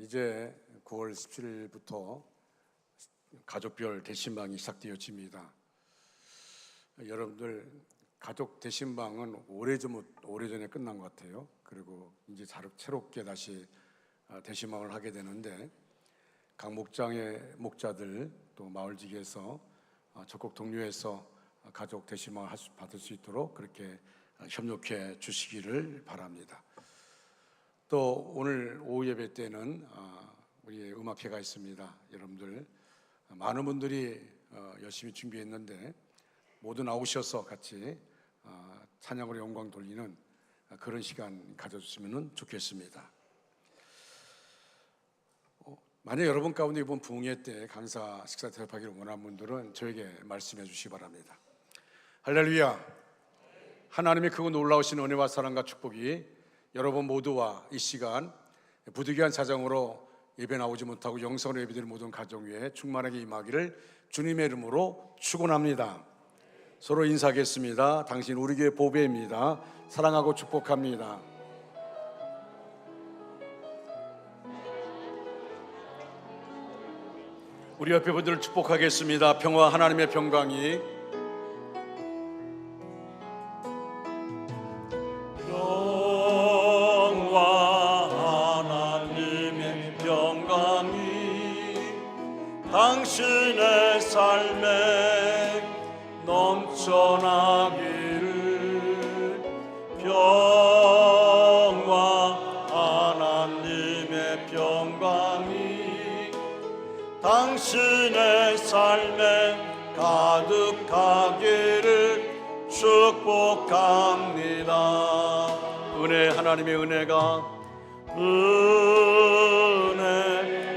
이제 9월 17일부터 가족별 대신방이 시작되어집니다. 여러분들 가족 대신방은 오래전에 끝난 것 같아요. 그리고 이제 새롭게 다시 대신방을 하게 되는데, 각 목장의 목자들 또 마을지기에서 적극 독려해서 가족 대신방을 받을 수 있도록 그렇게 협력해 주시기를 바랍니다. 또 오늘 오후 예배 때는 우리 음악회가 있습니다. 여러분들 많은 분들이 열심히 준비했는데 모두 나오셔서 같이 찬양으로 영광 돌리는 그런 시간 가져주시면 좋겠습니다. 만약 여러분 가운데 이번 부흥회 때 강사 식사 대접하기를 원하는 분들은 저에게 말씀해 주시기 바랍니다. 할렐루야. 하나님의 크고 놀라우신 은혜와 사랑과 축복이 여러분 모두와 이 시간 부득이한 사정으로 예배 나오지 못하고 영상으로 예배드리는 모든 가정 위에 충만하게 임하기를 주님의 이름으로 축원합니다. 서로 인사하겠습니다. 당신 우리 교회 보배입니다. 사랑하고 축복합니다. 우리 옆에 분들을 축복하겠습니다. 평화 하나님의 평강이 당신의 삶에 넘쳐나기를, 평화 하나님의 평강이 당신의 삶에 가득하기를 축복합니다. 은혜 하나님의 은혜가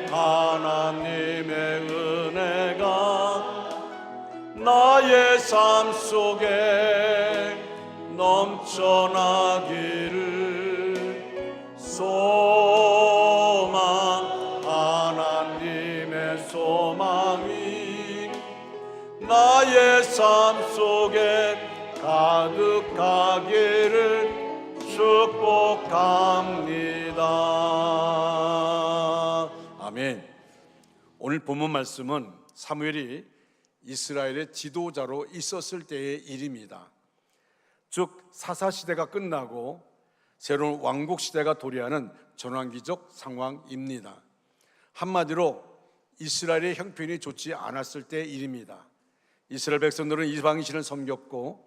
하나님의 은혜가 나의 삶 속에 넘쳐나기를, 소망 하나님의 소망이 나의 삶 속에 가득하기를 축복합니다. 아멘. 오늘 본문 말씀은 사무엘이 이스라엘의 지도자로 있었을 때의 일입니다. 즉 사사시대가 끝나고 새로운 왕국시대가 도래하는 전환기적 상황입니다. 한마디로 이스라엘의 형편이 좋지 않았을 때의 일입니다. 이스라엘 백성들은 이방신을 섬겼고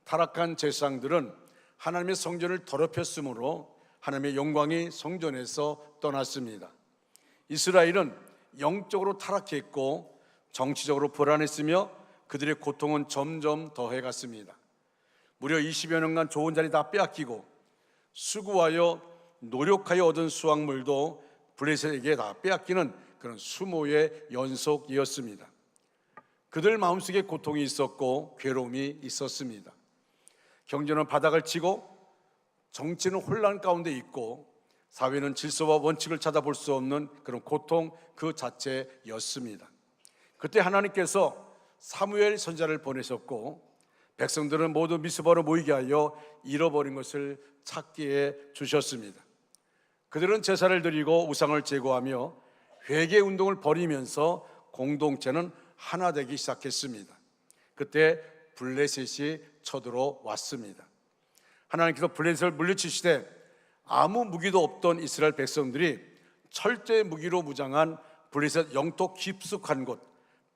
타락한 제사장들은 하나님의 성전을 더럽혔으므로 하나님의 영광이 성전에서 떠났습니다. 이스라엘은 영적으로 타락했고 정치적으로 불안했으며 그들의 고통은 점점 더해갔습니다. 무려 20여 년간 좋은 자리 다 빼앗기고 수고하여 노력하여 얻은 수확물도 블레셋에게 다 빼앗기는 그런 수모의 연속이었습니다. 그들 마음속에 고통이 있었고 괴로움이 있었습니다. 경제는 바닥을 치고 정치는 혼란 가운데 있고 사회는 질서와 원칙을 찾아볼 수 없는 그런 고통 그 자체였습니다. 그때 하나님께서 사무엘 선지자를 보내셨고 백성들은 모두 미스바로 모이게 하여 잃어버린 것을 찾게 해 주셨습니다. 그들은 제사를 드리고 우상을 제거하며 회개 운동을 벌이면서 공동체는 하나 되기 시작했습니다. 그때 블레셋이 쳐들어왔습니다. 하나님께서 블레셋을 물리치시되 아무 무기도 없던 이스라엘 백성들이 철제 무기로 무장한 블레셋 영토 깊숙한 곳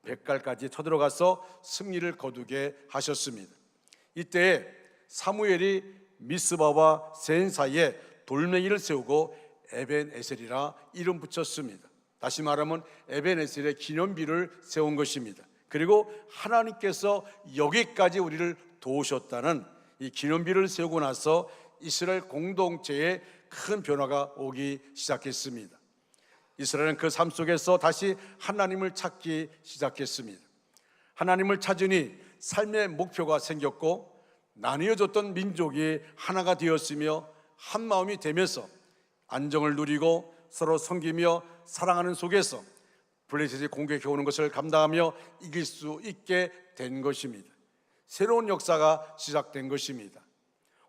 백갈까지 쳐들어가서 승리를 거두게 하셨습니다. 이때 사무엘이 미스바와 센 사이에 돌멩이를 세우고 에벤에셀이라 이름 붙였습니다. 다시 말하면 에벤에셀의 기념비를 세운 것입니다. 그리고 하나님께서 여기까지 우리를 도우셨다는 이 기념비를 세우고 나서 이스라엘 공동체에 큰 변화가 오기 시작했습니다. 이스라엘은 그 삶 속에서 다시 하나님을 찾기 시작했습니다. 하나님을 찾으니 삶의 목표가 생겼고 나뉘어졌던 민족이 하나가 되었으며 한 마음이 되면서 안정을 누리고 서로 섬기며 사랑하는 속에서 블레셋이 공격해 오는 것을 감당하며 이길 수 있게 된 것입니다. 새로운 역사가 시작된 것입니다.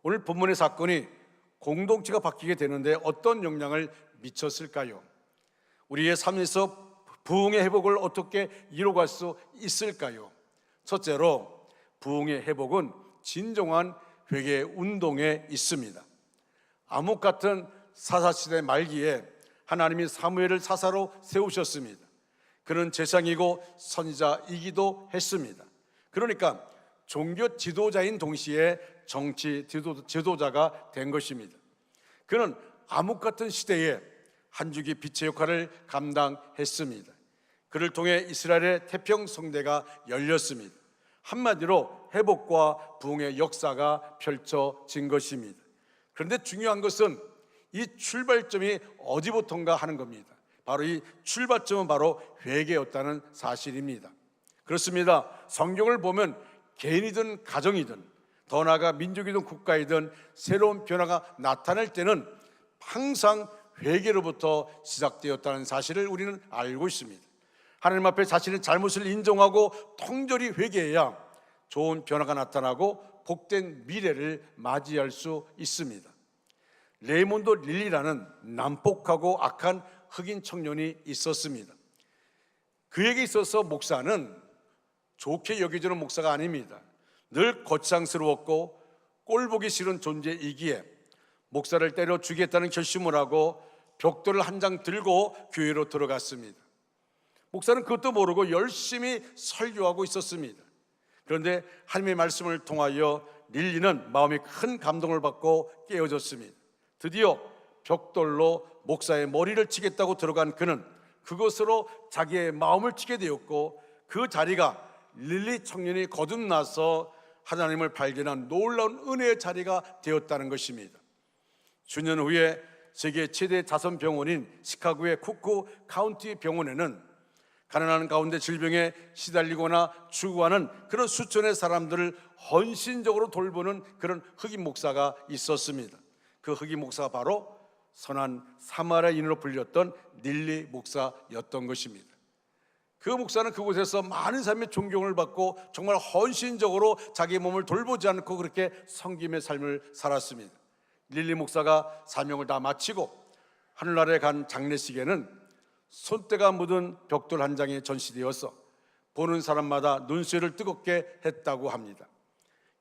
오늘 본문의 사건이 공동체가 바뀌게 되는데 어떤 영향을 미쳤을까요? 우리의 삶에서 부흥의 회복을 어떻게 이루어갈 수 있을까요? 첫째로 부흥의 회복은 진정한 회개 운동에 있습니다. 암흑 같은 사사시대 말기에 하나님이 사무엘을 사사로 세우셨습니다. 그는 제사장이고 선지자이기도 했습니다. 그러니까 종교 지도자인 동시에 정치 지도자가 된 것입니다. 그는 암흑 같은 시대에 한 줄기 빛의 역할을 감당했습니다. 그를 통해 이스라엘의 태평성대가 열렸습니다. 한마디로 회복과 부흥의 역사가 펼쳐진 것입니다. 그런데 중요한 것은 이 출발점이 어디부터인가 하는 겁니다. 바로 이 출발점은 바로 회개였다는 사실입니다. 그렇습니다. 성경을 보면 개인이든 가정이든 더 나아가 민족이든 국가이든 새로운 변화가 나타날 때는 항상 회개로부터 시작되었다는 사실을 우리는 알고 있습니다. 하나님 앞에 자신의 잘못을 인정하고 통절히 회개해야 좋은 변화가 나타나고 복된 미래를 맞이할 수 있습니다. 레이몬드 릴리라는 난폭하고 악한 흑인 청년이 있었습니다. 그에게 있어서 목사는 좋게 여겨지는 목사가 아닙니다. 늘 거창스러웠고 꼴보기 싫은 존재이기에 목사를 때려 죽이겠다는 결심을 하고 벽돌을 한 장 들고 교회로 들어갔습니다. 목사는 그것도 모르고 열심히 설교하고 있었습니다. 그런데 하나님의 말씀을 통하여 릴리는 마음에 큰 감동을 받고 깨어졌습니다. 드디어 벽돌로 목사의 머리를 치겠다고 들어간 그는 그것으로 자기의 마음을 치게 되었고, 그 자리가 릴리 청년이 거듭나서 하나님을 발견한 놀라운 은혜의 자리가 되었다는 것입니다. 수년 후에 세계 최대 자선병원인 시카고의 쿠크 카운티 병원에는 가난한 가운데 질병에 시달리거나 죽어가는 그런 수천의 사람들을 헌신적으로 돌보는 그런 흑인 목사가 있었습니다. 그 흑인 목사가 바로 선한 사마리아인으로 불렸던 릴리 목사였던 것입니다. 그 목사는 그곳에서 많은 사람의 존경을 받고 정말 헌신적으로 자기 몸을 돌보지 않고 그렇게 섬김의 삶을 살았습니다. 릴리 목사가 사명을 다 마치고 하늘나라에 간 장례식에는 손때가 묻은 벽돌 한 장이 전시되어서 보는 사람마다 눈시울을 뜨겁게 했다고 합니다.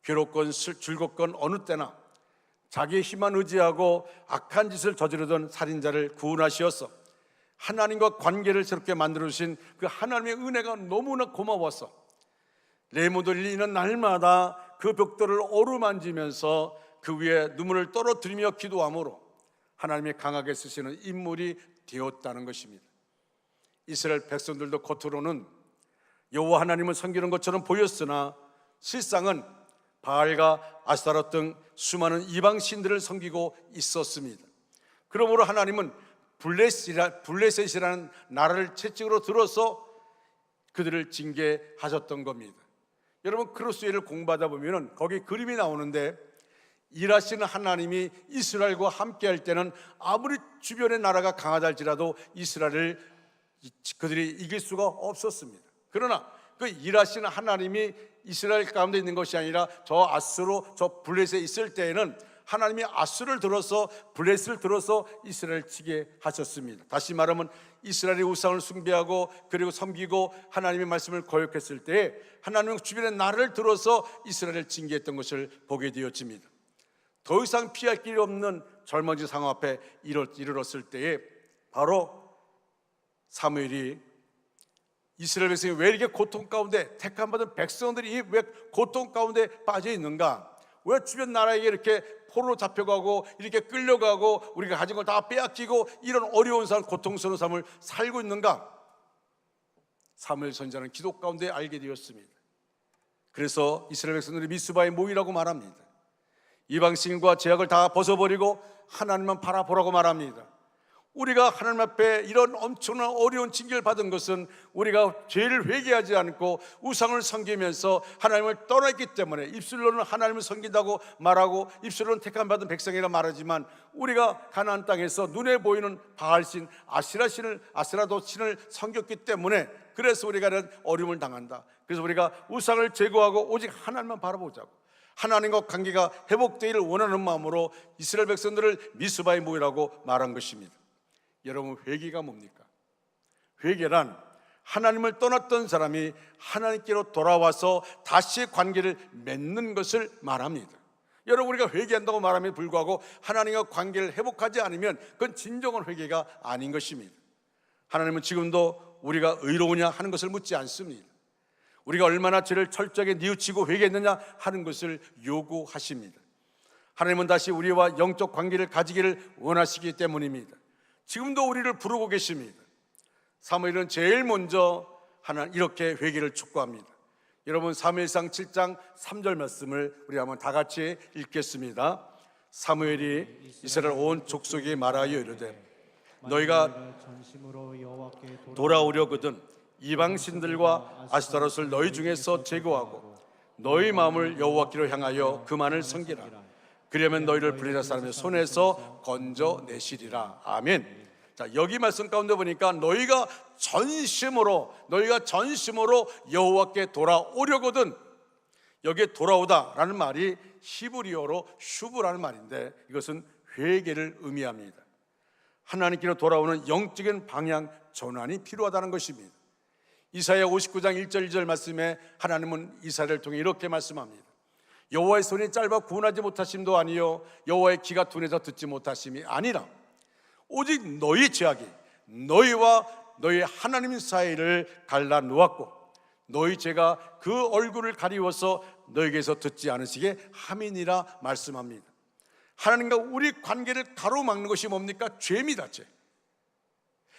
괴롭건 즐겁건 어느 때나 자기의 힘만 의지하고 악한 짓을 저지르던 살인자를 구원하시어서 하나님과 관계를 새롭게 만들어주신 그 하나님의 은혜가 너무나 고마워서 레이몬드 릴리는 날마다 그 벽돌을 어루만지면서 그 위에 눈물을 떨어뜨리며 기도함으로 하나님이 강하게 쓰시는 인물이 되었다는 것입니다. 이스라엘 백성들도 겉으로는 여호와 하나님을 섬기는 것처럼 보였으나 실상은 바알과 아스타롯 등 수많은 이방 신들을 섬기고 있었습니다. 그러므로 하나님은 블레셋이라는 나라를 채찍으로 들어서 그들을 징계하셨던 겁니다. 여러분, 크로스웨이를 공부하다 보면 거기 그림이 나오는데, 일하시는 하나님이 이스라엘과 함께 할 때는 아무리 주변의 나라가 강하다 할지라도 이스라엘을 그들이 이길 수가 없었습니다. 그러나 그 일하시는 하나님이 이스라엘 가운데 있는 것이 아니라 저 아수르, 저 블레셋에 있을 때에는 하나님이 아수를 들어서 블레셋을 들어서 이스라엘을 치게 하셨습니다. 다시 말하면 이스라엘이 우상을 숭배하고 그리고 섬기고 하나님의 말씀을 거역했을 때 하나님은 주변의 나라를 들어서 이스라엘을 징계했던 것을 보게 되었습니다. 더 이상 피할 길이 없는 절망지 상황 앞에 이르렀을 때에 바로 사무엘이 이스라엘 백성이 왜 이렇게 고통 가운데, 택함받은 백성들이 왜 고통 가운데 빠져 있는가, 왜 주변 나라에게 이렇게 포로로 잡혀가고 이렇게 끌려가고 우리가 가진 걸 다 빼앗기고 이런 어려운 삶, 고통스러운 삶을 살고 있는가, 사무엘 선지자는 기도 가운데 알게 되었습니다. 그래서 이스라엘 백성들이 미스바에 모이라고 말합니다. 이방신과 제약을 다 벗어버리고 하나님만 바라보라고 말합니다. 우리가 하나님 앞에 이런 엄청난 어려운 징계를 받은 것은 우리가 죄를 회개하지 않고 우상을 섬기면서 하나님을 떠났기 때문에, 입술로는 하나님을 섬긴다고 말하고 입술로는 택함받은 백성이라 말하지만 우리가 가나안 땅에서 눈에 보이는 바알신, 아세라도 신을 섬겼기 때문에 그래서 우리가 이런 어려움을 당한다. 그래서 우리가 우상을 제거하고 오직 하나님만 바라보자고, 하나님과 관계가 회복되기를 원하는 마음으로 이스라엘 백성들을 미스바에 모이라고 말한 것입니다. 여러분, 회개가 뭡니까? 회개란 하나님을 떠났던 사람이 하나님께로 돌아와서 다시 관계를 맺는 것을 말합니다. 여러분, 우리가 회개한다고 말함에 불구하고 하나님과 관계를 회복하지 않으면 그건 진정한 회개가 아닌 것입니다. 하나님은 지금도 우리가 의로우냐 하는 것을 묻지 않습니다. 우리가 얼마나 죄를 철저하게 뉘우치고 회개했느냐 하는 것을 요구하십니다. 하나님은 다시 우리와 영적 관계를 가지기를 원하시기 때문입니다. 지금도 우리를 부르고 계십니다. 사무엘은 제일 먼저 이렇게 회개를 촉구합니다. 여러분, 사무엘상 7장 3절 말씀을 우리 한번 다 같이 읽겠습니다. 사무엘이 이스라엘 온 족속에 말하여 이르되 너희가 돌아오려거든 이방 신들과 아스타롯을 너희 중에서 제거하고 너희 마음을 여호와께로 향하여 그만을 섬기라. 그러면 너희를 블레셋 사람의 손에서 건져내시리라. 아멘. 자, 여기 말씀 가운데 보니까 너희가 전심으로 여호와께 돌아오려거든, 여기에 돌아오다라는 말이 히브리어로 슈브라는 말인데 이것은 회개를 의미합니다. 하나님께로 돌아오는 영적인 방향 전환이 필요하다는 것입니다. 이사야 59장 1절 2절 말씀에 하나님은 이사야를 통해 이렇게 말씀합니다. 여호와의 손이 짧아 구원하지 못하심도 아니요 여호와의 귀가 둔해서 듣지 못하심이 아니라 오직 너희 죄악이 너희와 너희 하나님 사이를 갈라 놓았고 너희 죄가 그 얼굴을 가리워서 너희에게서 듣지 않으시게 함이니라 말씀합니다. 하나님과 우리 관계를 가로막는 것이 뭡니까? 죄입니다. 죄.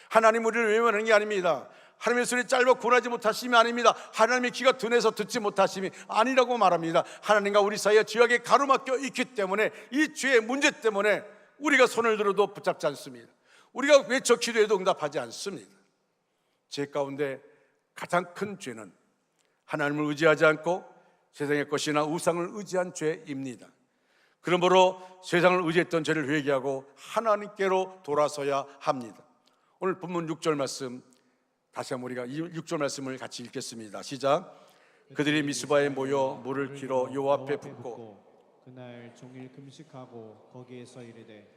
하나님 우리를 외면하는 게 아닙니다. 하나님의 손이 짧아 구원하지 못하심이 아닙니다. 하나님의 귀가 둔해서 듣지 못하심이 아니라고 말합니다. 하나님과 우리 사이에 죄악에 가로막혀 있기 때문에 이 죄의 문제 때문에 우리가 손을 들어도 붙잡지 않습니다. 우리가 외쳐 기도해도 응답하지 않습니다. 죄 가운데 가장 큰 죄는 하나님을 의지하지 않고 세상의 것이나 우상을 의지한 죄입니다. 그러므로 세상을 의지했던 죄를 회개하고 하나님께로 돌아서야 합니다. 오늘 본문 6절 말씀 다시 한번 우리가 이 6절 말씀을 같이 읽겠습니다. 시작. 그들이 미스바에 모여 물을 길어 여호와 앞에 붓고 그날 종일 금식하고 거기에서 이르되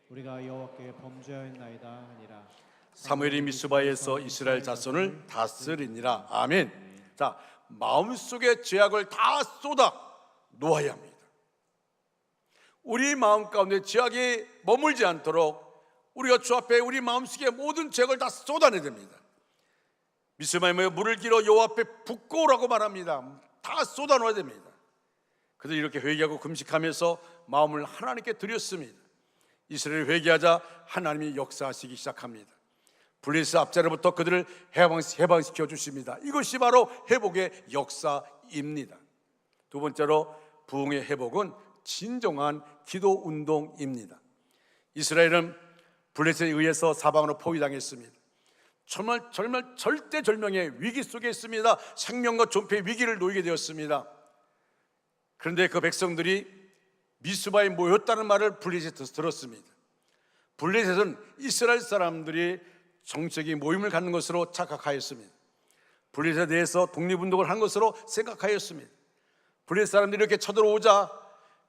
우리가 여호와께 범죄하였나이다 하니라. 사무엘이 미스바에서 이스라엘 자손을 다스리니라. 아멘. 자, 마음속에 죄악을 다 쏟아 놓아야 합니다. 우리 마음 가운데 죄악이 머물지 않도록 우리가 주 앞에 우리 마음속에 모든 죄악을 다 쏟아내야 됩니다. 미스바에 모여 물을 길어 여호와 앞에 붓고 오라고 말합니다. 다 쏟아놓아야 됩니다. 그들이 이렇게 회개하고 금식하면서 마음을 하나님께 드렸습니다. 이스라엘이 회개하자 하나님이 역사하시기 시작합니다. 블레셋 압제로부터 그들을 해방시켜 주십니다. 이것이 바로 회복의 역사입니다. 두 번째로 부흥의 회복은 진정한 기도 운동입니다. 이스라엘은 블레셋에 의해서 사방으로 포위당했습니다. 정말 절대절명의 위기 속에 있습니다. 생명과 존폐의 위기를 놓이게 되었습니다. 그런데 그 백성들이 미스바에 모였다는 말을 블레셋에서 들었습니다. 블레셋은 이스라엘 사람들이 정적인 모임을 갖는 것으로 착각하였습니다. 블레셋에 대해서 독립운동을 한 것으로 생각하였습니다. 블레셋 사람들이 이렇게 쳐들어오자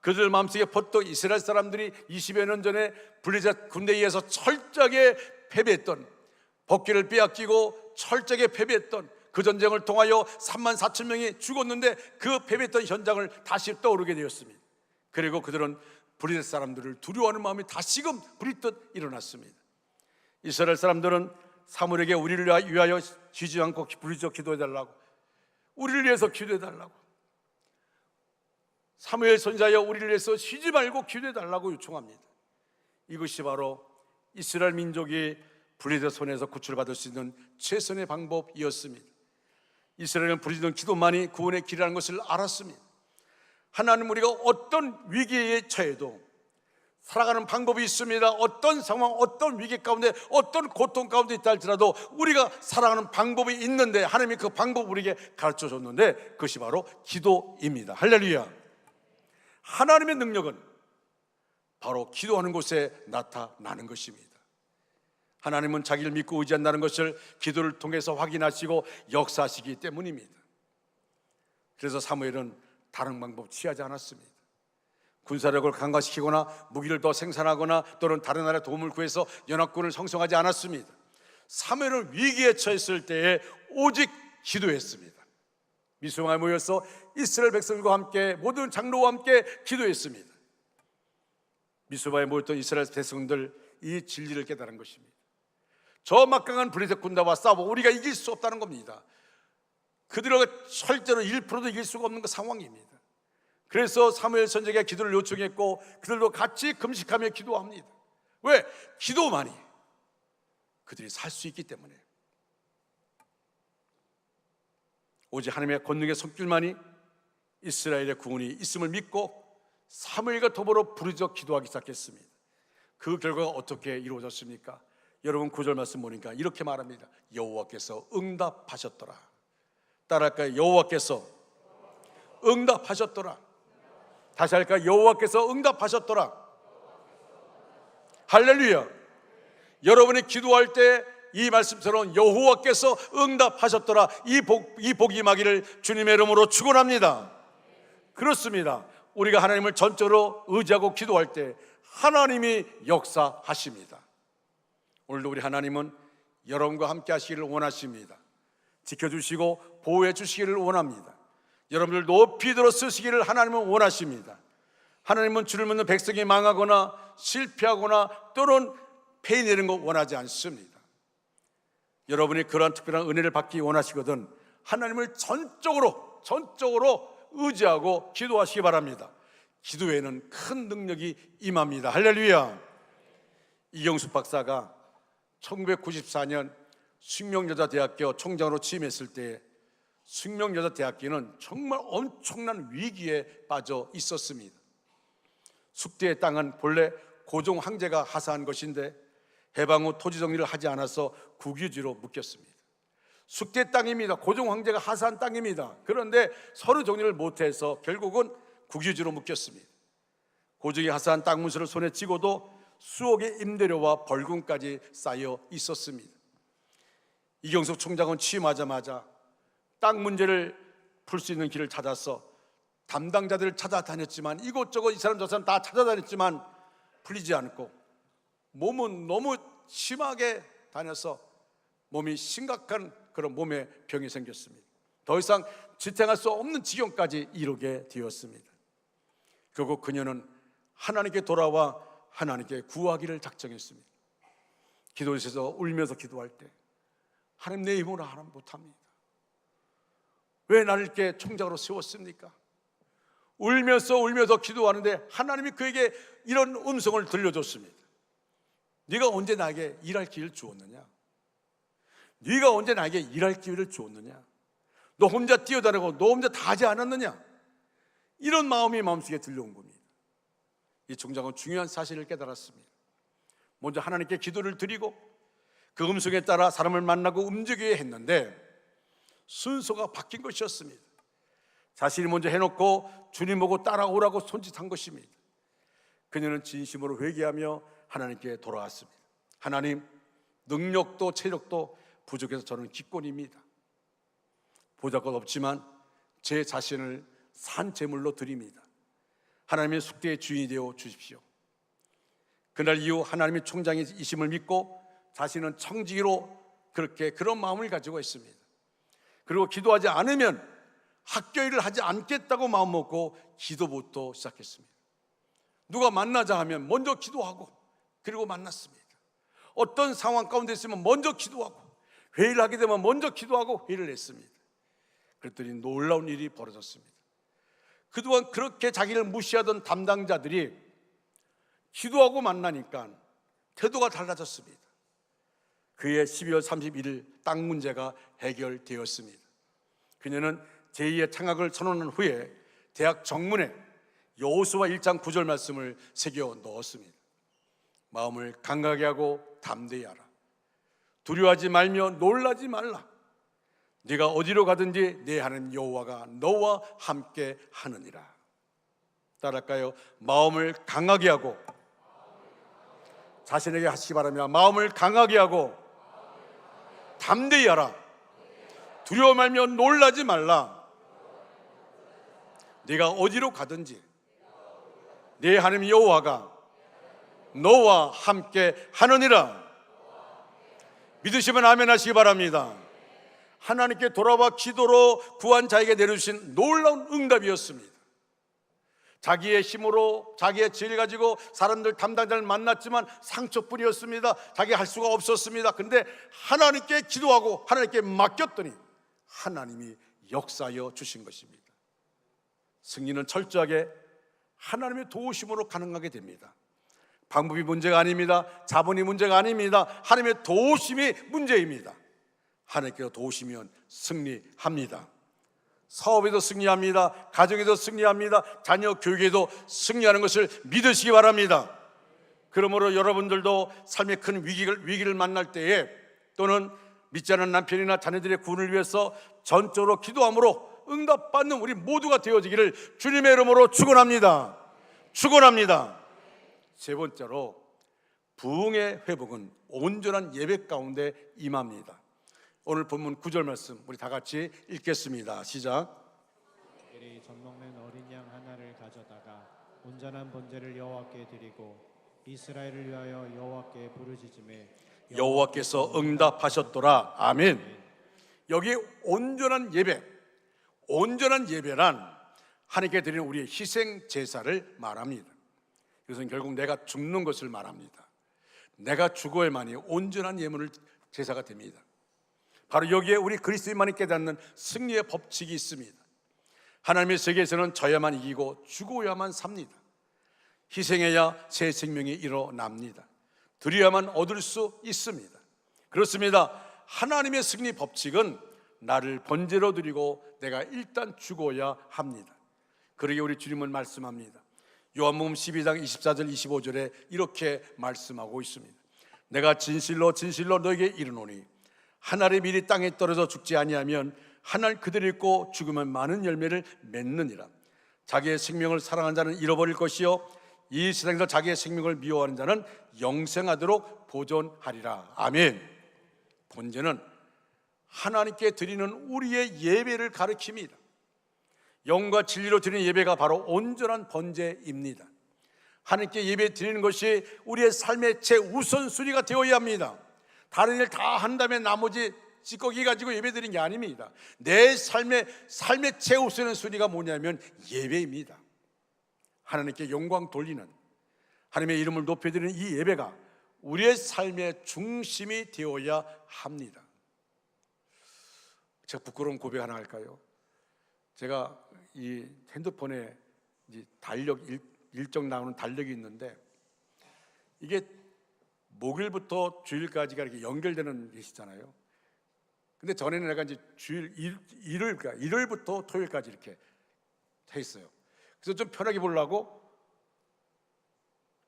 그들 마음속에 퍼뜩 이스라엘 사람들이 20여 년 전에 블레셋 군대에 의해서 철저하게 패배했던, 법궤를 빼앗기고 철저하게 패배했던 그 전쟁을 통하여 3만 4천 명이 죽었는데 그 패배했던 현장을 다시 떠오르게 되었습니다. 그리고 그들은 블레셋 사람들을 두려워하는 마음이 다시금 부리듯 일어났습니다. 이스라엘 사람들은 사무엘에게 우리를 위하여 쉬지 않고 부르짖어 기도해달라고, 우리를 위해서 기도해달라고, 사무엘 선지자여 우리를 위해서 쉬지 말고 기도해달라고 요청합니다. 이것이 바로 이스라엘 민족이 블레셋 손에서 구출받을 수 있는 최선의 방법이었습니다. 이스라엘은 부르짖는 기도만이 구원의 길이라는 것을 알았습니다. 하나님, 우리가 어떤 위기에 처해도 살아가는 방법이 있습니다. 어떤 상황, 어떤 위기 가운데, 어떤 고통 가운데 있다 할지라도 우리가 살아가는 방법이 있는데 하나님이 그 방법을 우리에게 가르쳐 줬는데 그것이 바로 기도입니다. 할렐루야. 하나님의 능력은 바로 기도하는 곳에 나타나는 것입니다. 하나님은 자기를 믿고 의지한다는 것을 기도를 통해서 확인하시고 역사하시기 때문입니다. 그래서 사무엘은 다른 방법 취하지 않았습니다. 군사력을 강화시키거나 무기를 더 생산하거나 또는 다른 나라의 도움을 구해서 연합군을 형성하지 않았습니다. 사무엘은 위기에 처했을 때에 오직 기도했습니다. 미스마에 모여서 이스라엘 백성들과 함께 모든 장로와 함께 기도했습니다. 미스바에 모였던 이스라엘 백성들 이 진리를 깨달은 것입니다. 저 막강한 블레셋 군대와 싸워 우리가 이길 수 없다는 겁니다. 그들과 절대로 1%도 이길 수가 없는 그 상황입니다. 그래서 사무엘 선지자가 기도를 요청했고 그들도 같이 금식하며 기도합니다. 왜? 기도만이 그들이 살 수 있기 때문에. 오직 하나님의 권능의 손길만이 이스라엘의 구원이 있음을 믿고 사무엘과 더불어 부르짖어 기도하기 시작했습니다. 그 결과가 어떻게 이루어졌습니까? 여러분 9절 말씀 보니까 이렇게 말합니다. 여호와께서 응답하셨더라. 따라할까요? 여호와께서 응답하셨더라. 다시 할까요? 여호와께서 응답하셨더라. 할렐루야. 여러분이 기도할 때 이 말씀처럼 여호와께서 응답하셨더라, 이 복이 임하기를 주님의 이름으로 축원합니다. 그렇습니다. 우리가 하나님을 전적으로 의지하고 기도할 때 하나님이 역사하십니다. 오늘도 우리 하나님은 여러분과 함께 하시기를 원하십니다. 지켜주시고 보호해 주시기를 원합니다. 여러분들 높이 들어 쓰시기를 하나님은 원하십니다. 하나님은 주를 믿는 백성이 망하거나 실패하거나 또는 패 내는 거 원하지 않습니다. 여러분이 그러한 특별한 은혜를 받기 원하시거든 하나님을 전적으로 의지하고 기도하시기 바랍니다. 기도에는 큰 능력이 임합니다. 할렐루야. 이경숙 박사가 1994년 숙명여자대학교 총장으로 취임했을 때 숙명여자대학교는 정말 엄청난 위기에 빠져 있었습니다. 숙대의 땅은 본래 고종 황제가 하사한 것인데 해방 후 토지 정리를 하지 않아서 국유지로 묶였습니다. 숙대 땅입니다. 고종 황제가 하사한 땅입니다. 그런데 서로 정리를 못해서 결국은 국유지로 묶였습니다. 고종이 하사한 땅 문서를 손에 쥐고도 수억의 임대료와 벌금까지 쌓여 있었습니다. 이경숙 총장은 취임하자마자 땅 문제를 풀 수 있는 길을 찾아서 담당자들을 찾아다녔지만 이곳저곳 이 사람 저 사람 다 찾아다녔지만 풀리지 않고 몸은 너무 심하게 다녀서 몸이 심각한 그런 몸에 병이 생겼습니다. 더 이상 지탱할 수 없는 지경까지 이르게 되었습니다. 결국 그녀는 하나님께 돌아와 하나님께 구하기를 작정했습니다. 기도실에서 울면서 기도할 때 하나님 내 힘으로 하나 못합니다. 왜 나를 이렇게 총장으로 세웠습니까? 울면서 기도하는데 하나님이 그에게 이런 음성을 들려줬습니다. 네가 언제 나에게 일할 기회를 주었느냐? 네가 언제 나에게 일할 기회를 주었느냐? 너 혼자 뛰어다니고 너 혼자 다 하지 않았느냐? 이런 마음이 마음속에 들려온 겁니다. 이 총장은 중요한 사실을 깨달았습니다. 먼저 하나님께 기도를 드리고 그 음성에 따라 사람을 만나고 움직여야 했는데 순서가 바뀐 것이었습니다. 자신이 먼저 해놓고 주님 보고 따라오라고 손짓한 것입니다. 그녀는 진심으로 회개하며 하나님께 돌아왔습니다. 하나님, 능력도 체력도 부족해서 저는 기권입니다. 보잘것 없지만 제 자신을 산 제물로 드립니다. 하나님의 숙대의 주인이 되어 주십시오. 그날 이후 하나님의 총장이심을 믿고 자신은 청지기로 그런 마음을 가지고 있습니다. 그리고 기도하지 않으면 학교 일을 하지 않겠다고 마음먹고 기도부터 시작했습니다. 누가 만나자 하면 먼저 기도하고 그리고 만났습니다. 어떤 상황 가운데 있으면 먼저 기도하고 회의를 하게 되면 먼저 기도하고 회의를 했습니다. 그랬더니 놀라운 일이 벌어졌습니다. 그동안 그렇게 자기를 무시하던 담당자들이 기도하고 만나니까 태도가 달라졌습니다. 그해 12월 31일 땅 문제가 해결되었습니다. 그녀는 제2의 창학을 선언한 후에 대학 정문에 여호수아 1장 9절 말씀을 새겨 넣었습니다. 마음을 강하게 하고 담대히 하라. 두려워하지 말며 놀라지 말라. 네가 어디로 가든지 내 하나님 여호와가 너와 함께 하느니라. 따라할까요? 마음을 강하게 하고 자신에게 하시기 바랍니다. 마음을 강하게 하고 담대히 하라. 두려워 말며 놀라지 말라. 네가 어디로 가든지 네 하나님 여호와가 너와 함께 하느니라. 믿으시면 아멘 하시기 바랍니다. 하나님께 돌아와 기도로 구한 자에게 내려주신 놀라운 응답이었습니다. 자기의 힘으로 자기의 지혜를 가지고 사람들 담당자를 만났지만 상처뿐이었습니다. 자기가 할 수가 없었습니다. 근데 하나님께 기도하고 하나님께 맡겼더니 하나님이 역사하여 주신 것입니다. 승리는 철저하게 하나님의 도우심으로 가능하게 됩니다. 방법이 문제가 아닙니다. 자본이 문제가 아닙니다. 하나님의 도우심이 문제입니다. 하나님께서 도우시면 승리합니다. 사업에도 승리합니다. 가정에도 승리합니다. 자녀 교육에도 승리하는 것을 믿으시기 바랍니다. 그러므로 여러분들도 삶의 큰 위기를 만날 때에 또는 믿지 않는 남편이나 자녀들의 구원을 위해서 전적으로 기도함으로 응답받는 우리 모두가 되어지기를 주님의 이름으로 축원합니다. 축원합니다. 세 번째로 부흥의 회복은 온전한 예배 가운데 임합니다. 오늘 본문 9절 말씀 우리 다 같이 읽겠습니다. 시작. 이리 젖먹는 어린 양 하나를 가져다가 온전한 번제를 여호와께 드리고 이스라엘을 위하여 여호와께 부르짖음에 여호와께서 응답하셨더라. 아멘. 여기 온전한 예배, 온전한 예배란 하나님께 드리는 우리의 희생 제사를 말합니다. 이것은 결국 내가 죽는 것을 말합니다. 내가 죽어야만이 온전한 예물을 제사가 됩니다. 바로 여기에 우리 그리스도인만이 깨닫는 승리의 법칙이 있습니다. 하나님의 세계에서는 져야만 이기고 죽어야만 삽니다. 희생해야 새 생명이 일어납니다. 드려야만 얻을 수 있습니다. 그렇습니다. 하나님의 승리 법칙은 나를 번제로 드리고 내가 일단 죽어야 합니다. 그러기에 우리 주님은 말씀합니다. 요한복음 12장 24절 25절에 이렇게 말씀하고 있습니다. 내가 진실로 진실로 너에게 이르노니 한 알의 밀이 땅에 떨어져 죽지 아니하면 한 알 그대로 있고 죽으면 많은 열매를 맺느니라. 자기의 생명을 사랑하는 자는 잃어버릴 것이요 이 세상에서 자기의 생명을 미워하는 자는 영생하도록 보존하리라. 아멘. 번제는 하나님께 드리는 우리의 예배를 가리킵니다. 영과 진리로 드리는 예배가 바로 온전한 번제입니다. 하나님께 예배 드리는 것이 우리의 삶의 최우선순위가 되어야 합니다. 다른 일 다 한 다음에 나머지 찌꺼기 가지고 예배 드리는 게 아닙니다. 내 삶의 최우선순위가 뭐냐면 예배입니다. 하나님께 영광 돌리는, 하나님의 이름을 높여드리는 이 예배가 우리의 삶의 중심이 되어야 합니다. 제가 부끄러운 고백 하나 할까요? 제가 이 핸드폰에 일정 나오는 달력이 있는데 이게 목요일부터 주일까지가 이렇게 연결되는 게 있잖아요. 근데 전에는 내가 이제 일요일부터 토요일까지 이렇게 돼 있어요. 그래서 좀 편하게 보려고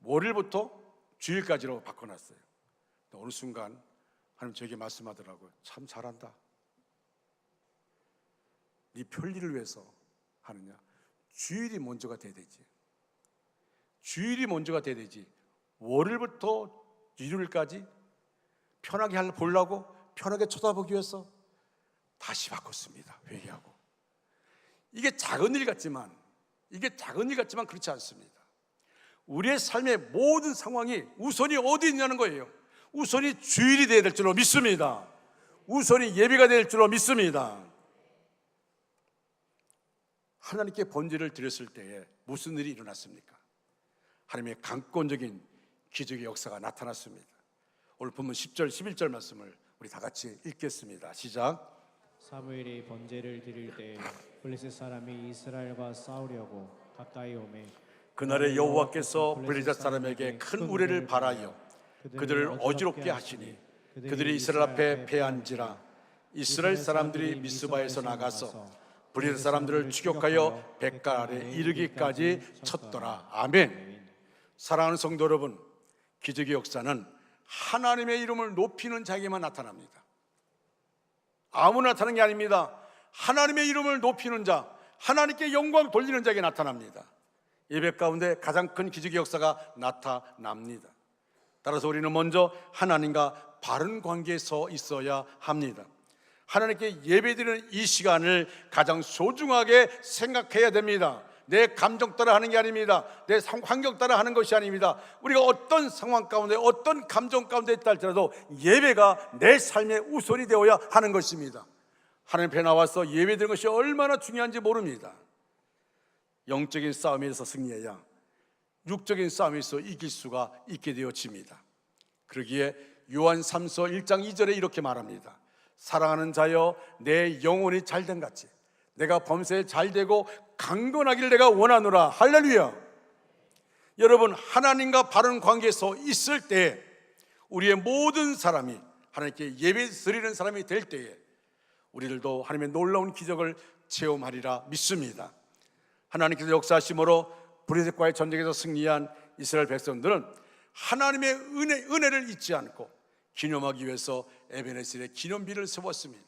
월요일부터 주일까지로 바꿔놨어요. 어느 순간 하나님 저에게 말씀하더라고요. 참 잘한다. 네 편리를 위해서 하느냐? 주일이 먼저가 돼야 되지. 주일이 먼저가 돼야 되지. 월요일부터 일요일까지 편하게 보려고 편하게 쳐다보기 위해서 다시 바꿨습니다. 회개하고. 이게 작은 일 같지만 그렇지 않습니다. 우리의 삶의 모든 상황이 우선이 어디 있냐는 거예요. 우선이 주일이 되어야 될 줄로 믿습니다. 우선이 예배가 될 줄로 믿습니다. 하나님께 번제를 드렸을 때에 무슨 일이 일어났습니까? 하나님의 강권적인 기적의 역사가 나타났습니다. 오늘 본문 10절 11절 말씀을 우리 다 같이 읽겠습니다. 시작. 사무엘이 번제를 드릴 때 블레셋 사람이 이스라엘과 싸우려고 가까이 오매 그날에 여호와께서 블레셋 사람에게 큰 우레를 발하여 그들을 어지럽게 하시니 그들이 이스라엘 앞에 패한지라. 이스라엘 사람들이 미스바에서 나가서 블레셋 사람들을 추격하여 벳갈에 이르기까지 쳤더라. 아멘. 사랑하는 성도 여러분, 기적의 역사는 하나님의 이름을 높이는 자에게만 나타납니다. 아무나 나타나는 게 아닙니다. 하나님의 이름을 높이는 자, 하나님께 영광 돌리는 자에게 나타납니다. 예배 가운데 가장 큰 기적의 역사가 나타납니다. 따라서 우리는 먼저 하나님과 바른 관계에 서 있어야 합니다. 하나님께 예배드리는 이 시간을 가장 소중하게 생각해야 됩니다. 내 감정 따라 하는 게 아닙니다. 내 환경 따라 하는 것이 아닙니다. 우리가 어떤 상황 가운데, 어떤 감정 가운데 있다 할지라도 예배가 내 삶의 우선이 되어야 하는 것입니다. 하나님 앞에 나와서 예배드리는 것이 얼마나 중요한지 모릅니다. 영적인 싸움에서 승리해야 육적인 싸움에서 이길 수가 있게 되어집니다. 그러기에 요한 3서 1장 2절에 이렇게 말합니다. 사랑하는 자여, 내 영혼이 잘된 같이 내가 범사에 잘되고 강건하기를 내가 원하노라. 할렐루야. 여러분, 하나님과 바른 관계에서 있을 때 우리의 모든 사람이 하나님께 예배 드리는 사람이 될 때에 우리들도 하나님의 놀라운 기적을 체험하리라 믿습니다. 하나님께서 역사하심으로 브레셋과의 전쟁에서 승리한 이스라엘 백성들은 하나님의 은혜를 잊지 않고 기념하기 위해서 에베네셀에 기념비를 세웠습니다.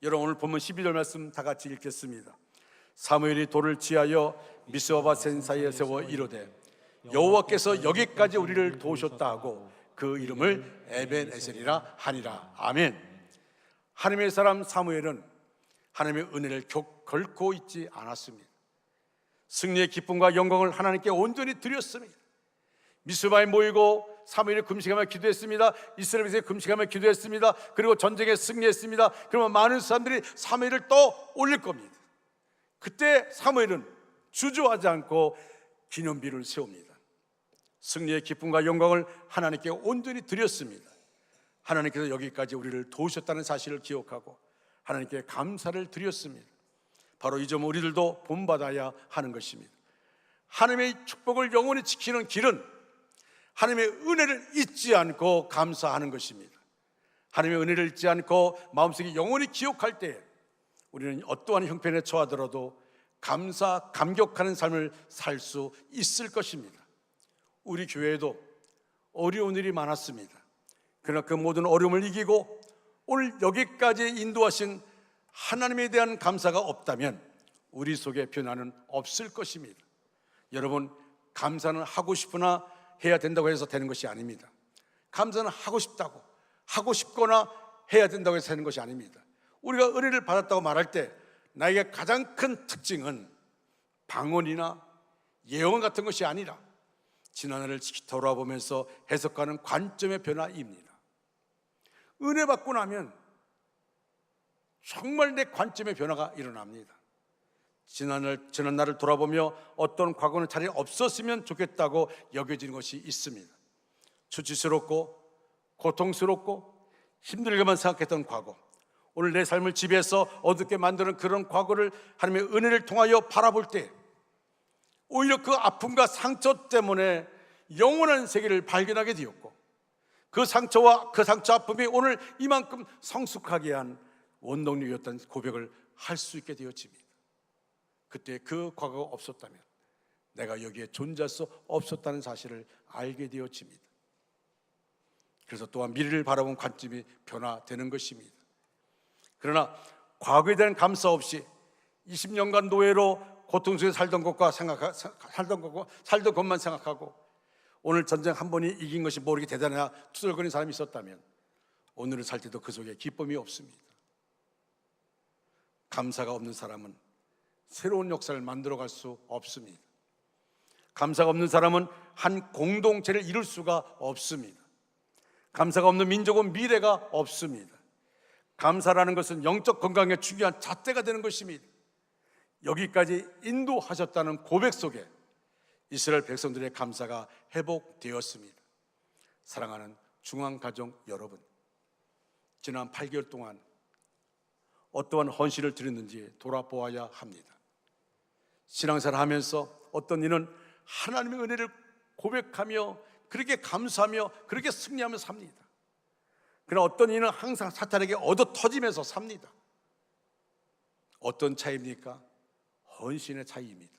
여러분, 오늘 본문 12절 말씀 다 같이 읽겠습니다. 사무엘이 돌을 취하여 미스바와 센 사이에 세워 이르되 여호와께서 여기까지 우리를 도우셨다 하고 그 이름을 에벤에셀이라 하니라. 아멘. 하나님의 사람 사무엘은 하나님의 은혜를 결코 잊지 않았습니다. 승리의 기쁨과 영광을 하나님께 온전히 드렸습니다. 미스바에 모이고 사무엘이 금식하며 기도했습니다. 이스라엘 백성이 금식하며 기도했습니다. 그리고 전쟁에 승리했습니다. 그러면 많은 사람들이 사무엘을 또 올릴 겁니다. 그때 사무엘은 주저하지 않고 기념비를 세웁니다. 승리의 기쁨과 영광을 하나님께 온전히 드렸습니다. 하나님께서 여기까지 우리를 도우셨다는 사실을 기억하고 하나님께 감사를 드렸습니다. 바로 이 점 우리들도 본받아야 하는 것입니다. 하나님의 축복을 영원히 지키는 길은 하나님의 은혜를 잊지 않고 감사하는 것입니다. 하나님의 은혜를 잊지 않고 마음속에 영원히 기억할 때 우리는 어떠한 형편에 처하더라도 감격하는 삶을 살 수 있을 것입니다. 우리 교회에도 어려운 일이 많았습니다. 그러나 그 모든 어려움을 이기고 오늘 여기까지 인도하신 하나님에 대한 감사가 없다면 우리 속에 변화는 없을 것입니다. 여러분, 감사는 하고 싶으나 해야 된다고 해서 되는 것이 아닙니다. 감사는 하고 싶다고, 하고 싶거나 해야 된다고 해서 되는 것이 아닙니다. 우리가 은혜를 받았다고 말할 때 나에게 가장 큰 특징은 방언이나 예언 같은 것이 아니라 지난해를 돌아보면서 해석하는 관점의 변화입니다. 은혜 받고 나면 정말 내 관점의 변화가 일어납니다. 지난 날을 돌아보며 어떤 과거는 차라리 없었으면 좋겠다고 여겨지는 것이 있습니다. 수치스럽고 고통스럽고 힘들게만 생각했던 과거, 오늘 내 삶을 지배해서 어둡게 만드는 그런 과거를 하나님의 은혜를 통하여 바라볼 때 오히려 그 아픔과 상처 때문에 영원한 세계를 발견하게 되었고 그 상처와 그 상처 아픔이 오늘 이만큼 성숙하게 한 원동력이었던 고백을 할 수 있게 되어집니다. 그때 그 과거가 없었다면 내가 여기에 존재할 수 없었다는 사실을 알게 되어집니다. 그래서 또한 미래를 바라본 관점이 변화되는 것입니다. 그러나 과거에 대한 감사 없이 20년간 노예로 고통 속에 살던 것만 생각하고 오늘 전쟁 한 번이 이긴 것이 뭐 이렇게 대단하냐 투덜거리는 사람이 있었다면 오늘을 살 때도 그 속에 기쁨이 없습니다. 감사가 없는 사람은 새로운 역사를 만들어갈 수 없습니다. 감사가 없는 사람은 한 공동체를 이룰 수가 없습니다. 감사가 없는 민족은 미래가 없습니다. 감사라는 것은 영적 건강에 중요한 잣대가 되는 것입니다. 여기까지 인도하셨다는 고백 속에 이스라엘 백성들의 감사가 회복되었습니다. 사랑하는 중앙가정 여러분, 지난 8개월 동안 어떠한 헌신을 드렸는지 돌아보아야 합니다. 신앙생활 하면서 어떤 이는 하나님의 은혜를 고백하며 그렇게 감사하며 그렇게 승리하며 삽니다. 그러나 어떤 이는 항상 사탄에게 얻어 터지면서 삽니다. 어떤 차이입니까? 헌신의 차이입니다.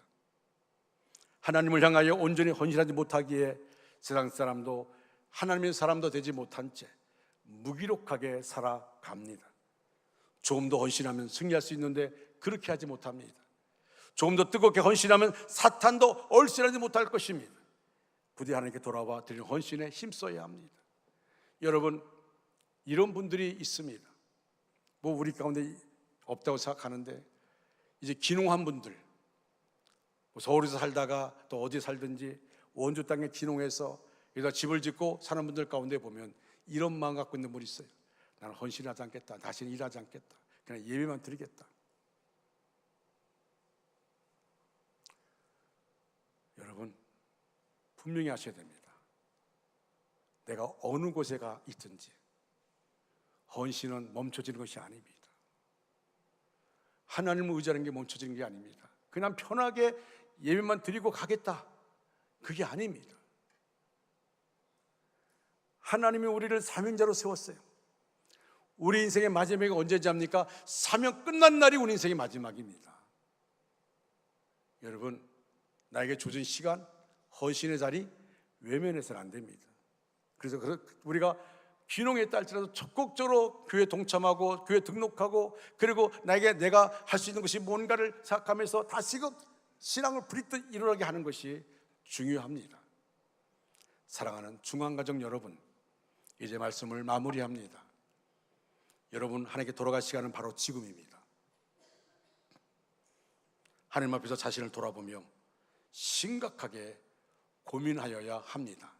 하나님을 향하여 온전히 헌신하지 못하기에 세상 사람도 하나님의 사람도 되지 못한 채 무기력하게 살아갑니다. 조금 더 헌신하면 승리할 수 있는데 그렇게 하지 못합니다. 조금 더 뜨겁게 헌신하면 사탄도 얼씬하지 못할 것입니다. 부디 하나님께 돌아와 드리는 헌신에 힘써야 합니다. 여러분, 이런 분들이 있습니다. 뭐 우리 가운데 없다고 생각하는데 이제 귀농한 분들, 뭐 서울에서 살다가 또 어디 살든지 원주 땅에 기농해서 여기다 집을 짓고 사는 분들 가운데 보면 이런 마음 갖고 있는 분이 있어요. 나는 헌신하지 않겠다. 다시는 일하지 않겠다. 그냥 예배만 드리겠다. 여러분, 분명히 하셔야 됩니다. 내가 어느 곳에가 있든지 헌신은 멈춰지는 것이 아닙니다. 하나님을 의지하는 게 멈춰지는 게 아닙니다. 그냥 편하게 예배만 드리고 가겠다, 그게 아닙니다. 하나님이 우리를 사명자로 세웠어요. 우리 인생의 마지막이 언제지 합니까? 사명 끝난 날이 우리 인생의 마지막입니다. 여러분, 나에게 주어진 시간, 헌신의 자리 외면해서는 안 됩니다. 그래서 우리가 귀농했다 할지라도 적극적으로 교회에 동참하고 교회에 등록하고, 그리고 내가 할 수 있는 것이 뭔가를 생각하면서 다시금 신앙을 부리듯 일어나게 하는 것이 중요합니다. 사랑하는 중앙가족 여러분, 이제 말씀을 마무리합니다. 여러분, 하나님께 돌아갈 시간은 바로 지금입니다. 하나님 앞에서 자신을 돌아보며 심각하게 고민하여야 합니다.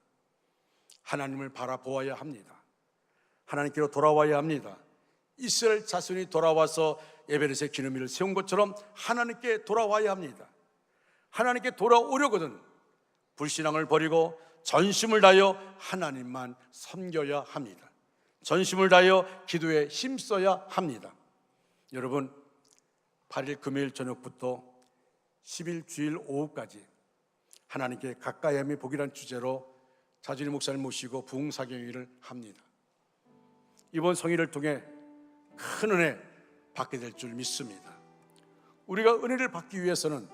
하나님을 바라보아야 합니다. 하나님께로 돌아와야 합니다. 이스라엘 자손이 돌아와서 에베레스의 기념일을 세운 것처럼 하나님께 돌아와야 합니다. 하나님께 돌아오려거든 불신앙을 버리고 전심을 다하여 하나님만 섬겨야 합니다. 전심을 다하여 기도에 힘써야 합니다. 여러분, 8일 금요일 저녁부터 10일 주일 오후까지 하나님께 가까이 함이 복이라는 주제로 자준희 목사님 모시고 부흥사경회를 합니다. 이번 성의를 통해 큰 은혜 받게 될 줄 믿습니다. 우리가 은혜를 받기 위해서는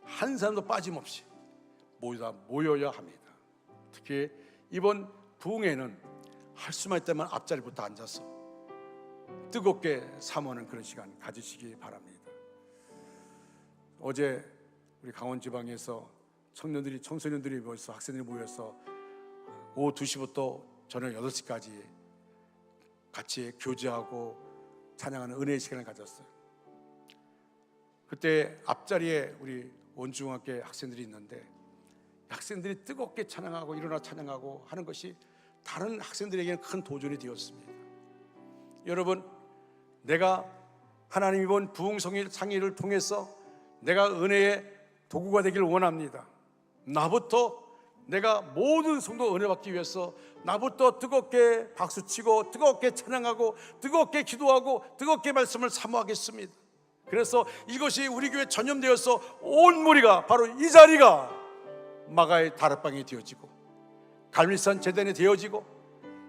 한 사람도 빠짐없이 모여야 합니다. 특히 이번 부흥회는 할 수만 있다면 앞자리부터 앉아서 뜨겁게 사모하는 그런 시간 가지시기 바랍니다. 어제 우리 강원지방에서 청소년들이 모여서, 학생들이 모여서 오후 2시부터 저녁 8시까지 같이 교제하고 찬양하는 은혜의 시간을 가졌어요. 그때 앞자리에 우리 원중학교 학생들이 있는데, 학생들이 뜨겁게 찬양하고 일어나 찬양하고 하는 것이 다른 학생들에게는 큰 도전이 되었습니다. 여러분, 내가 하나님 이번 부흥성일 상의를 통해서 내가 은혜의 도구가 되기를 원합니다. 나부터, 내가 모든 성도 은혜 받기 위해서 나부터 뜨겁게 박수치고 뜨겁게 찬양하고 뜨겁게 기도하고 뜨겁게 말씀을 사모하겠습니다. 그래서 이것이 우리 교회 전염되어서 온 무리가, 바로 이 자리가 마가의 다락방이 되어지고 갈릴산 제단이 되어지고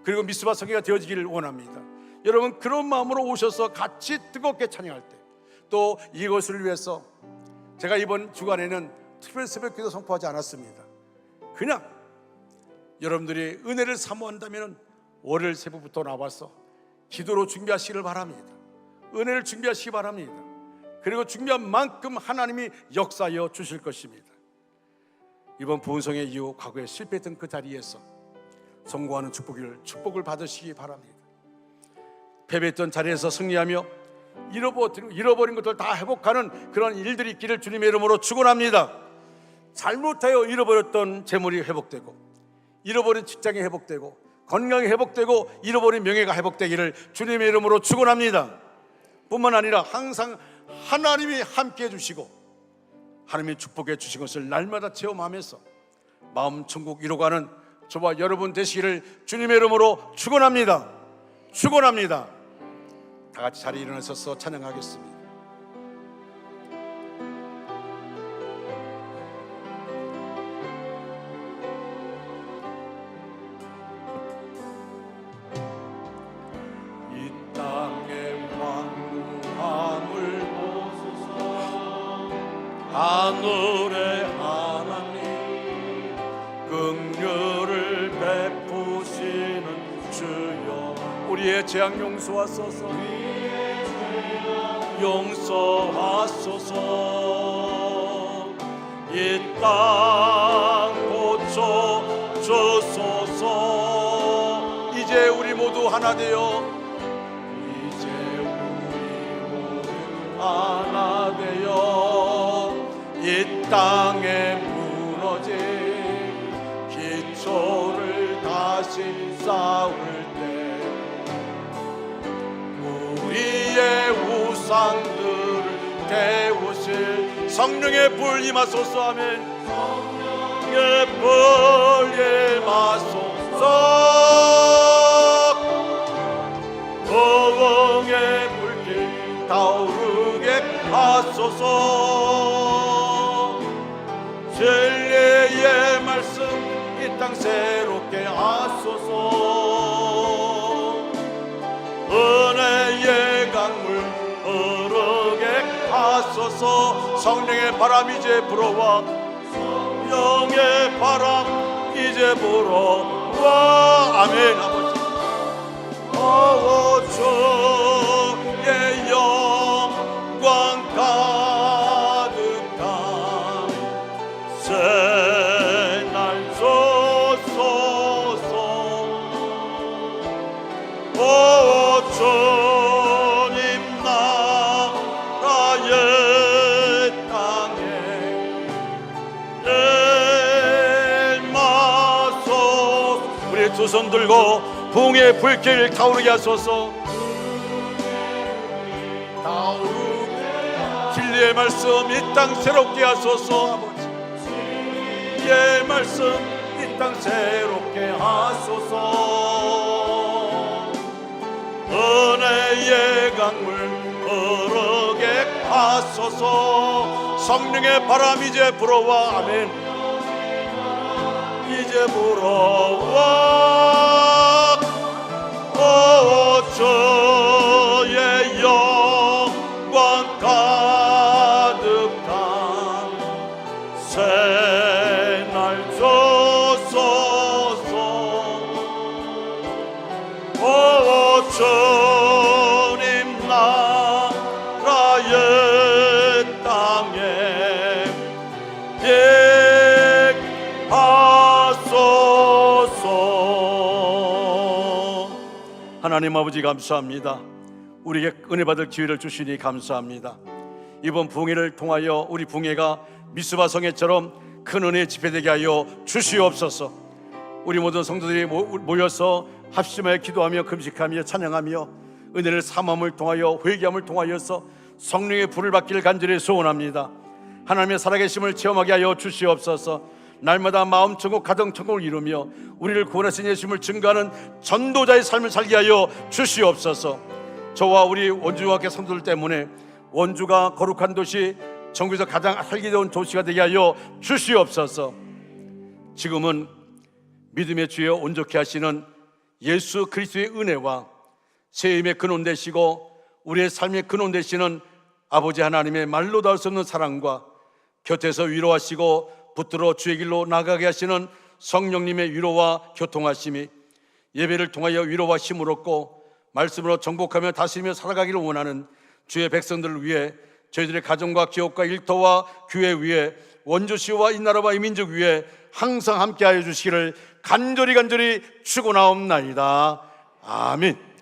그리고 미스바 성회가 되어지기를 원합니다. 여러분, 그런 마음으로 오셔서 같이 뜨겁게 찬양할 때, 또 이것을 위해서 제가 이번 주간에는 특별 새벽기도 선포하지 않았습니다. 그냥 여러분들이 은혜를 사모한다면 월요일 새벽부터 나와서 기도로 준비하시기를 바랍니다. 은혜를 준비하시기 바랍니다. 그리고 준비한 만큼 하나님이 역사하여 주실 것입니다. 이번 부흥성회 이후 과거에 실패했던 그 자리에서 성공하는 축복을 받으시기 바랍니다. 패배했던 자리에서 승리하며 잃어버린 것들 다 회복하는 그런 일들이 있기를 주님의 이름으로 축원합니다. 잘못하여 잃어버렸던 재물이 회복되고, 잃어버린 직장이 회복되고, 건강이 회복되고, 잃어버린 명예가 회복되기를 주님의 이름으로 축원합니다. 뿐만 아니라 항상 하나님이 함께해 주시고 하나님이 축복해 주신 것을 날마다 체험하면서 마음 천국 이루어가는 저와 여러분 되시기를 주님의 이름으로 축원합니다. 축원합니다. 다 같이 자리에 일어나셔서 찬양하겠습니다. 이 땅의 황무함을 보소서. 하늘의 하나님, 긍휼을 베푸시는 주여, 우리의 재앙 용서하소서. 용서하소서. 이 땅 고쳐 주소서. 이제 우리 모두 하나 되어, 이제 우리 모두 하나 되어 이 땅에 무너진 기초를 다시 쌓을 때 우리의 우상들을 태우실 성령의 불 임하소서. 아멘. 성령의 불 임하소서. 거왕의 불길 타오르게 하소서. 진리의 말씀 이 땅 새롭게 하소서. 은혜의 강물 흐르게 하소서. 성령의 바람 이제 불어와. 성령의 바람 이제 불어와. 아멘. 아버지 주의 영광 가득한 새날 주소서. 주님 나라의 땅에 임하소서. 우리 두 손 들고 부흥의 불길 타오르게 하소서. 진리의 말씀 이 땅 새롭게 하소서. 아버지 진리의 말씀 이 땅 새롭게 하소서. 은혜의 강물 흐르게 하소서. 성령의 바람 이제 불어와. 아멘. 이제 불어와. 주의 영광 가득한 새날 주소서. 주님 나라의 땅에 하소서. 하나님 아버지 감사합니다. 우리에게 은혜 받을 기회를 주시니 감사합니다. 이번 부흥회를 통하여 우리 부흥회가 미스바 성회처럼 큰 은혜 집회되게 하여 주시옵소서. 우리 모든 성도들이 모여서 합심하여 기도하며 금식하며 찬양하며 은혜를 삼함을 통하여 회개함을 통하여서 성령의 불을 받기를 간절히 소원합니다. 하나님의 살아계심을 체험하게 하여 주시옵소서. 날마다 마음 천국 가정 천국을 이루며 우리를 구원하신 예수님을 증거하는 전도자의 삶을 살게 하여 주시옵소서. 저와 우리 원주학교 성도들 때문에 원주가 거룩한 도시, 전국에서 가장 살기 좋은 도시가 되게 하여 주시옵소서. 지금은 믿음의 주여 온전케 하시는 예수 그리스도의 은혜와 세임의 근원 되시고 우리의 삶의 근원 되시는 아버지 하나님의 말로 닿을 수 없는 사랑과 곁에서 위로하시고 붙들어 주의 길로 나가게 하시는 성령님의 위로와 교통하심이 예배를 통하여 위로와 힘을 얻고 말씀으로 정복하며 다스리며 살아가기를 원하는 주의 백성들을 위해 저희들의 가정과 기업과 일터와 교회 위에 원주시와 이 나라와 이 민족 위에 항상 함께하여 주시기를 간절히 축원하옵나이다. 아멘.